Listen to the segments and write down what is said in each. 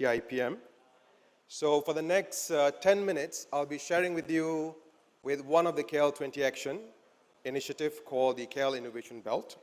KL20 IPM. So for the next 10 minutes, I'll be sharing with you with one of the KL20 Action initiative called the KL Innovation Belt.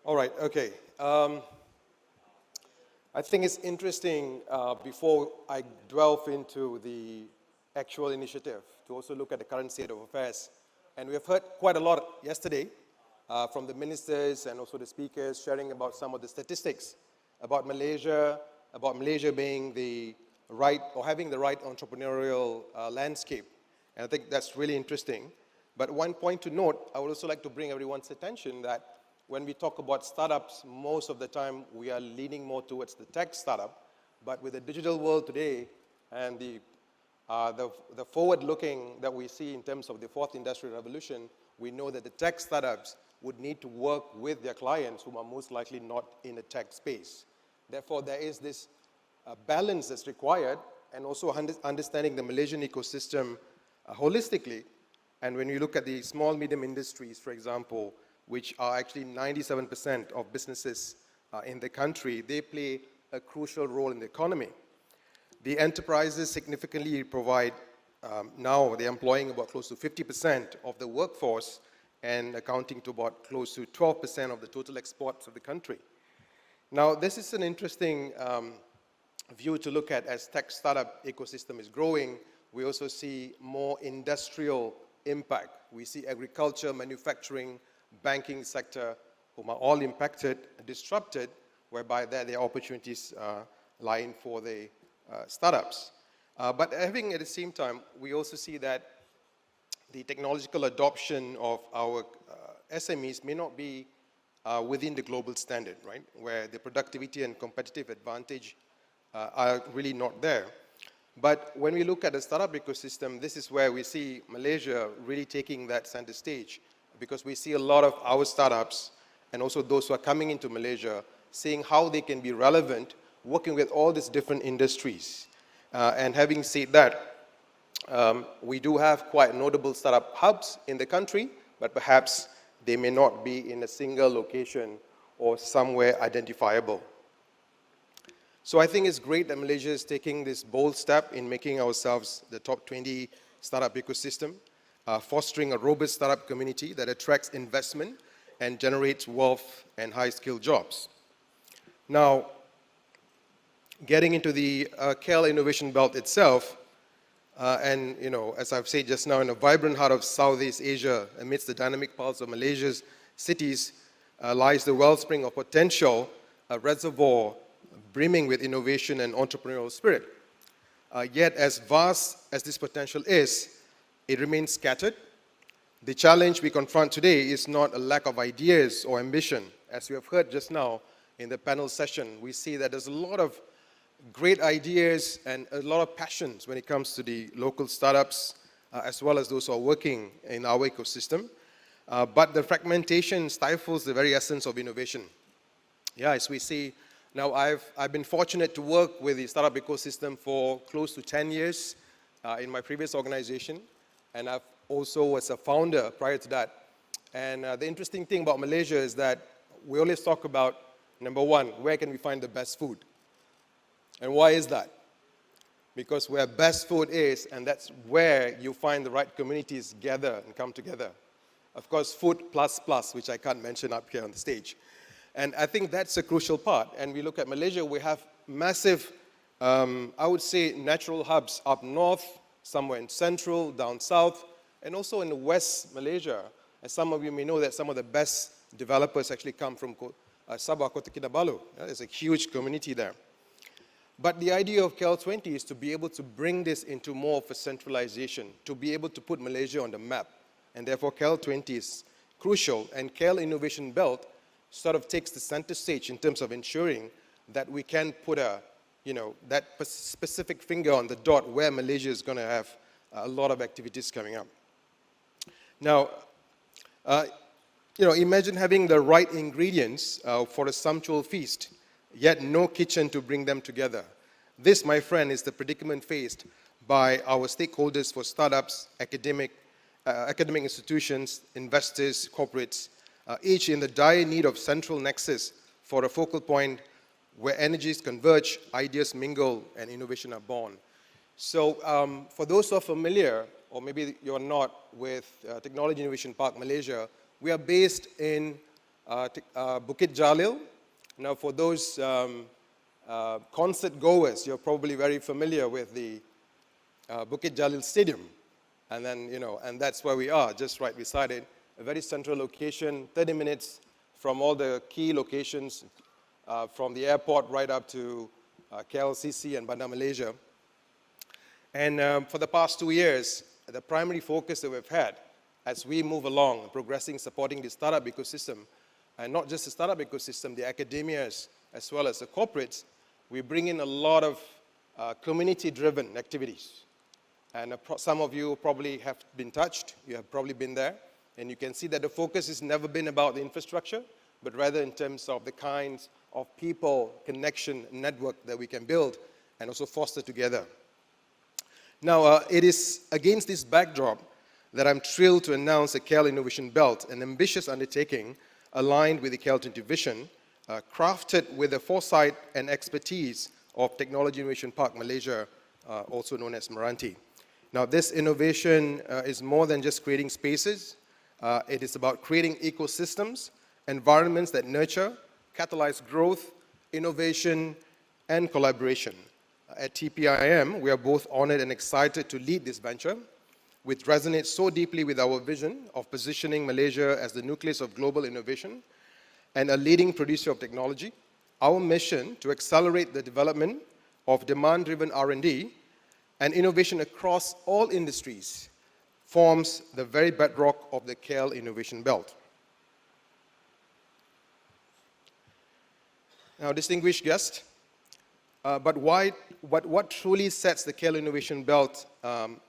All right, okay. I think it's interesting, before I delve into the actual initiative, to also look at the current state of affairs. And we have heard quite a lot yesterday from the ministers and also the speakers sharing about some of the statistics about Malaysia being the right, or having the right entrepreneurial landscape. And I think that's really interesting. But one point to note, I would also like to bring everyone's attention that when we talk about startups, most of the time we are leaning more towards the tech startup. But with the digital world today and the forward-looking that we see in terms of the fourth industrial revolution, we know that the tech startups would need to work with their clients whom are most likely not in the tech space. Therefore, there is this balance that's required, and also understanding the Malaysian ecosystem holistically. And when you look at the small, medium industries, for example, which are actually 97% of businesses in the country, they play a crucial role in the economy. The enterprises significantly provide, now they're employing about close to 50% of the workforce and accounting to about close to 12% of the total exports of the country. Now, this is an interesting view to look at. As tech startup ecosystem is growing, we also see more industrial impact. We see agriculture, manufacturing, banking sector, whom are all impacted, disrupted, whereby there are opportunities lying for the startups. But having at the same time, we also see that the technological adoption of our SMEs may not be within the global standard, right? Where the productivity and competitive advantage are really not there. But when we look at the startup ecosystem, this is where we see Malaysia really taking that center stage, because we see a lot of our startups and also those who are coming into Malaysia seeing how they can be relevant, working with all these different industries. And having said that, we do have quite notable startup hubs in the country, but perhaps they may not be in a single location or somewhere identifiable. So I think it's great that Malaysia is taking this bold step in making ourselves the top 20 startup ecosystem, fostering a robust startup community that attracts investment and generates wealth and high-skilled jobs. Now, getting into the KL Innovation Belt itself, and as I've said just now, in a vibrant heart of Southeast Asia, amidst the dynamic pulse of Malaysia's cities, lies the wellspring of potential, a reservoir brimming with innovation and entrepreneurial spirit. Yet, as vast as this potential is, it remains scattered. The challenge we confront today is not a lack of ideas or ambition. As we have heard just now in the panel session, we see that there's a lot of great ideas and a lot of passions when it comes to the local startups, as well as those who are working in our ecosystem. But the fragmentation stifles the very essence of innovation. Yeah, as we see, now I've been fortunate to work with the startup ecosystem for close to 10 years in my previous organization. And I've also was a founder prior to that. And the interesting thing about Malaysia is that we always talk about, number one, where can we find the best food? And why is that? Because where best food is, and that's where you find the right communities gather and come together. Of course, food plus, which I can't mention up here on the stage. And I think that's a crucial part. And we look at Malaysia, we have massive, I would say, natural hubs up north, somewhere in central, down south, and also in the west Malaysia. And some of you may know that some of the best developers actually come from Sabah, Kota Kinabalu. There's a huge community there. But the idea of KL20 is to be able to bring this into more of a centralization, to be able to put Malaysia on the map. And therefore, KL20 is crucial. And KL Innovation Belt sort of takes the center stage in terms of ensuring that we can put that specific finger on the dot where Malaysia is going to have a lot of activities coming up. Now, imagine having the right ingredients for a sumptuous feast, yet no kitchen to bring them together. This, my friend, is the predicament faced by our stakeholders for startups, academic institutions, investors, corporates, each in the dire need of central nexus for a focal point where energies converge, ideas mingle, and innovation are born. So for those who are familiar, or maybe you're not, with Technology Innovation Park Malaysia, we are based in Bukit Jalil. Now for those concert goers, you're probably very familiar with the Bukit Jalil Stadium. And then, and that's where we are, just right beside it. A very central location, 30 minutes from all the key locations, from the airport right up to KLCC and Bandar Malaysia. And for the past 2 years, the primary focus that we've had as we move along, progressing, supporting the startup ecosystem, and not just the startup ecosystem, the academias, as well as the corporates, we bring in a lot of community-driven activities. And some of you probably have been touched, you have probably been there, and you can see that the focus has never been about the infrastructure, but rather in terms of the kinds of people, connection, network that we can build and also foster together. Now, it is against this backdrop that I'm thrilled to announce the KL Innovation Belt, an ambitious undertaking aligned with the KL 20 vision, crafted with the foresight and expertise of Technology Innovation Park Malaysia, also known as MRANTI. Now, this innovation is more than just creating spaces. It is about creating ecosystems, environments that nurture, catalyze growth, innovation, and collaboration. At TPIM, we are both honored and excited to lead this venture, which resonates so deeply with our vision of positioning Malaysia as the nucleus of global innovation and a leading producer of technology. Our mission to accelerate the development of demand-driven R&D and innovation across all industries forms the very bedrock of the KL Innovation Belt. Now, distinguished guests, but what truly sets the KL Innovation Belt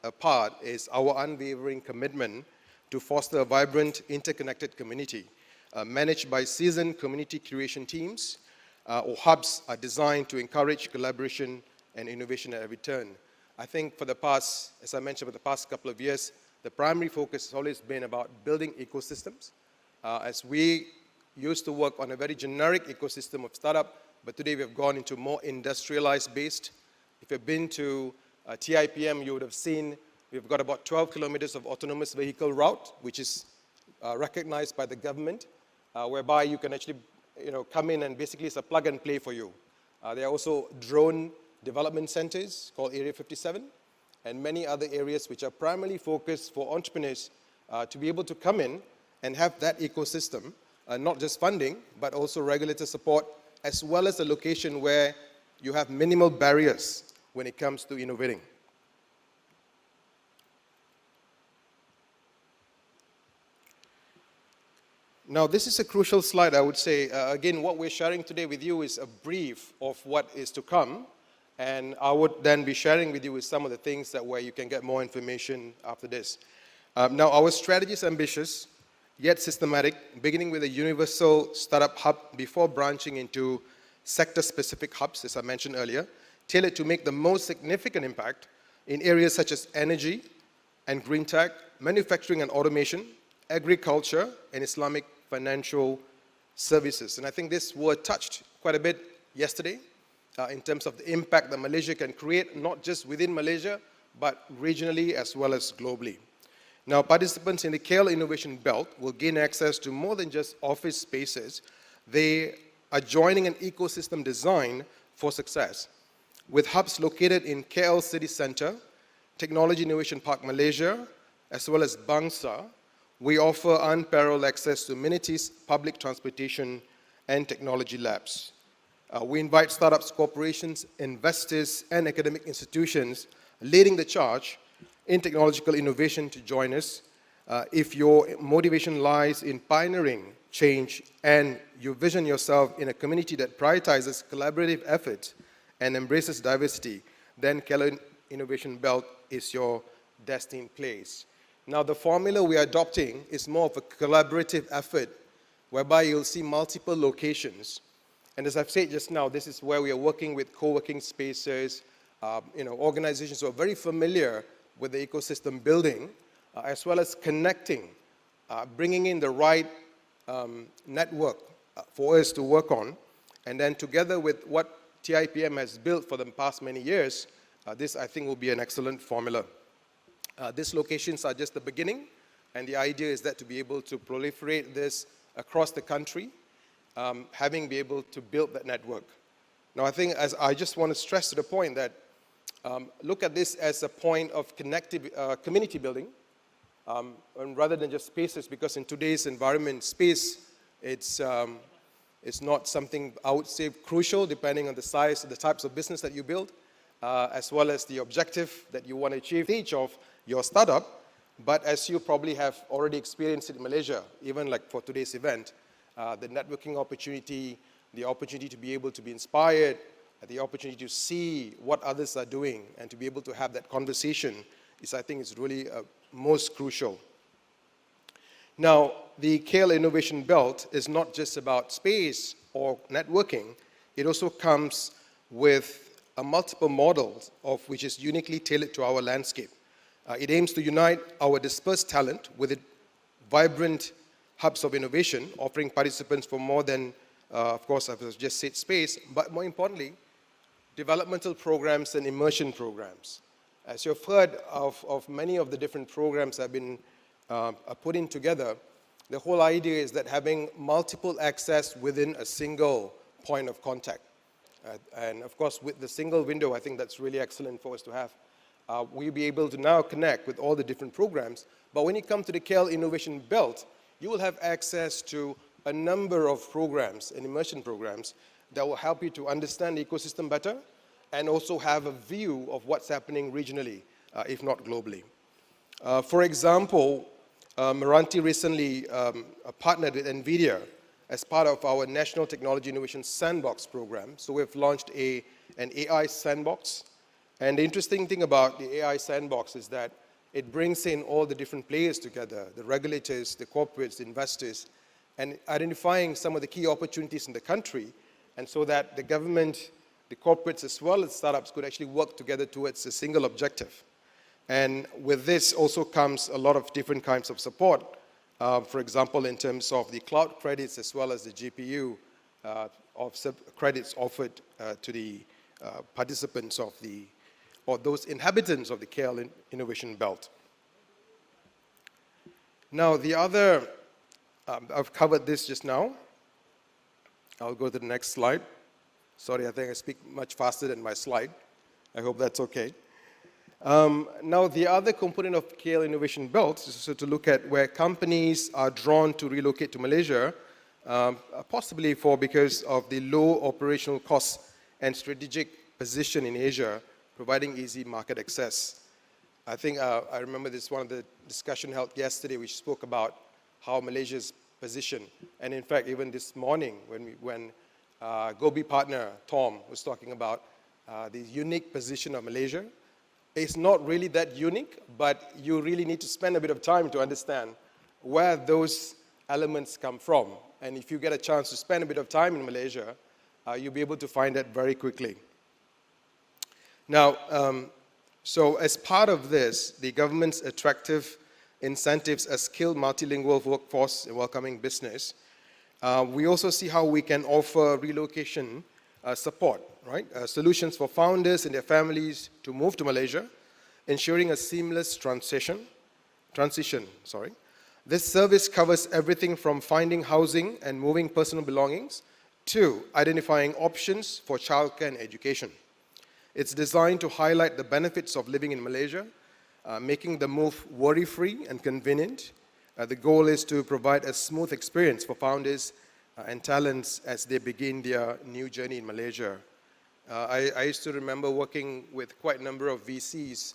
apart is our unwavering commitment to foster a vibrant, interconnected community managed by seasoned community creation teams or hubs are designed to encourage collaboration and innovation at every turn. I think for the past, as I mentioned, for the past couple of years, the primary focus has always been about building ecosystems. As we used to work on a very generic ecosystem of startup, but today we've gone into more industrialized based. If you've been to TIPM, you would have seen we've got about 12 kilometers of autonomous vehicle route, which is recognized by the government, whereby you can actually come in and basically it's a plug and play for you. There are also drone development centers called Area 57 and many other areas which are primarily focused for entrepreneurs to be able to come in and have that ecosystem, not just funding, but also regulator support, as well as a location where you have minimal barriers when it comes to innovating. Now, this is a crucial slide, I would say. Again, what we're sharing today with you is a brief of what is to come, and I would then be sharing with you some of the things that where you can get more information after this. Now, our strategy is ambitious, yet systematic, beginning with a universal startup hub before branching into sector-specific hubs, as I mentioned earlier, tailored to make the most significant impact in areas such as energy and green tech, manufacturing and automation, agriculture, and Islamic financial services. And I think this were touched quite a bit yesterday in terms of the impact that Malaysia can create, not just within Malaysia, but regionally as well as globally. Now, participants in the KL Innovation Belt will gain access to more than just office spaces. They are joining an ecosystem designed for success, with hubs located in KL City Centre, Technology Innovation Park Malaysia, as well as Bangsa. We offer unparalleled access to amenities, public transportation, and technology labs. We invite startups, corporations, investors, and academic institutions leading the charge in technological innovation to join us. If your motivation lies in pioneering change and you vision yourself in a community that prioritizes collaborative efforts and embraces diversity, then KL Innovation Belt is your destined place. Now, the formula we are adopting is more of a collaborative effort, whereby you'll see multiple locations. And as I've said just now, this is where we are working with co-working spaces, organizations who are very familiar with the ecosystem building, as well as connecting, bringing in the right network for us to work on, and then together with what TIPM has built for the past many years, this I think will be an excellent formula. These locations are just the beginning, and the idea is that to be able to proliferate this across the country, having be able to build that network. Now I think I just want to stress to the point that look at this as a point of community building, and rather than just spaces, because in today's environment, space, it's not something I would say crucial depending on the size and the types of business that you build, as well as the objective that you want to achieve each of your startup. But as you probably have already experienced it in Malaysia, even like for today's event, the networking opportunity, the opportunity to be able to be inspired, the opportunity to see what others are doing and to be able to have that conversation I think is really most crucial. Now, the KL Innovation Belt is not just about space or networking. It also comes with a multiple models of which is uniquely tailored to our landscape. It aims to unite our dispersed talent with vibrant hubs of innovation, offering participants for more than, of course, I've just said space, but more importantly, developmental programs and immersion programs. As you've heard of many of the different programs that have been put in together, the whole idea is that having multiple access within a single point of contact. And of course, with the single window, I think that's really excellent for us to have. We'll be able to now connect with all the different programs. But when you come to the KL Innovation Belt, you will have access to a number of programs and immersion programs that will help you to understand the ecosystem better and also have a view of what's happening regionally, if not globally. For example, MRANTI recently partnered with NVIDIA as part of our National Technology Innovation Sandbox program. So we've launched an AI sandbox. And the interesting thing about the AI sandbox is that it brings in all the different players together, the regulators, the corporates, the investors, and identifying some of the key opportunities in the country, and so that the government, the corporates, as well as startups could actually work together towards a single objective. And with this also comes a lot of different kinds of support, for example, in terms of the cloud credits as well as the GPU credits offered to the participants of or those inhabitants of the KL Innovation Belt. Now, the other, I've covered this just now. I'll go to the next slide. Sorry, I think I speak much faster than my slide. I hope that's okay. Now, the other component of KL Innovation Belt is to look at where companies are drawn to relocate to Malaysia, possibly because of the low operational costs and strategic position in Asia, providing easy market access. I think I remember this one of the discussion held yesterday, which spoke about how Malaysia's position, and in fact, even this morning when Gobi partner Tom was talking about the unique position of Malaysia. It's not really that unique, but you really need to spend a bit of time to understand where those elements come from. And if you get a chance to spend a bit of time in Malaysia, you'll be able to find that very quickly. Now, so as part of this, the government's attractive incentives a skilled multilingual workforce and welcoming business, we also see how we can offer relocation support, right? Solutions for founders and their families to move to Malaysia, ensuring a seamless transition. This service covers everything from finding housing and moving personal belongings to identifying options for childcare and education. It's designed to highlight the benefits of living in Malaysia, making the move worry-free and convenient. The goal is to provide a smooth experience for founders and talents as they begin their new journey in Malaysia. I used to remember working with quite a number of VCs,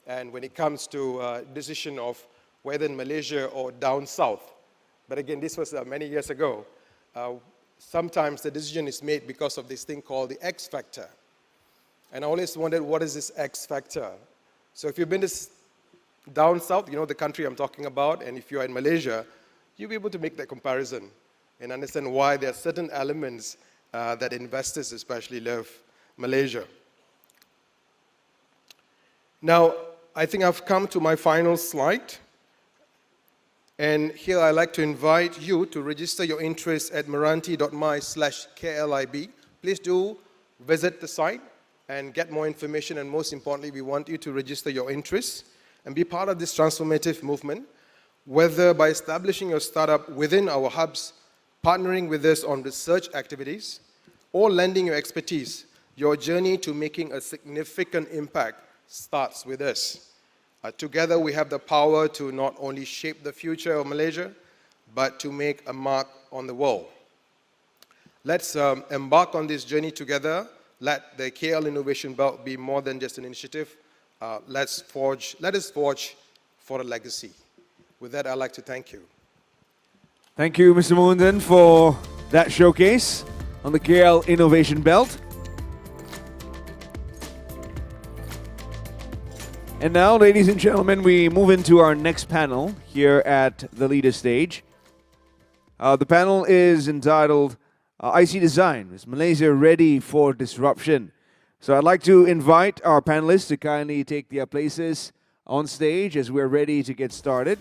and when it comes to decision of whether in Malaysia or down south, but again, this was many years ago, sometimes the decision is made because of this thing called the X factor. And I always wondered, what is this X factor? So if you've been to down south, you know the country I'm talking about, and if you're in Malaysia, you'll be able to make that comparison and understand why there are certain elements that investors especially love Malaysia. Now, I think I've come to my final slide. And here I'd like to invite you to register your interest at MRANTI.my/KLIB. Please do visit the site and get more information. And most importantly, we want you to register your interest and be part of this transformative movement, whether by establishing your startup within our hubs, partnering with us on research activities, or lending your expertise. Your journey to making a significant impact starts with us. Together, we have the power to not only shape the future of Malaysia, but to make a mark on the world. Let's embark on this journey together. Let the KL Innovation Belt be more than just an initiative. Let us forge for a legacy. With that, I'd like to thank you. Thank you, Mr. Muhundhan, for that showcase on the KL Innovation Belt. And now, ladies and gentlemen, we move into our next panel here at the leader stage. The panel is entitled IC Design. Is Malaysia ready for disruption? So I'd like to invite our panelists to kindly take their places on stage as we're ready to get started.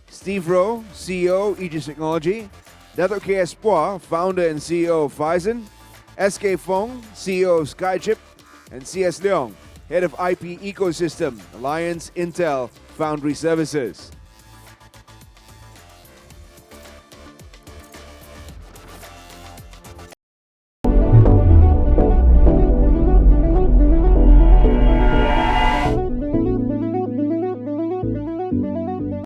Steve Rowe, CEO, Aegis Technology. Dato' KS Pua, founder and CEO of Phison. SK Fong, CEO of Skychip. And CS Leong, Head of IP Ecosystem, Alliance Intel Foundry Services.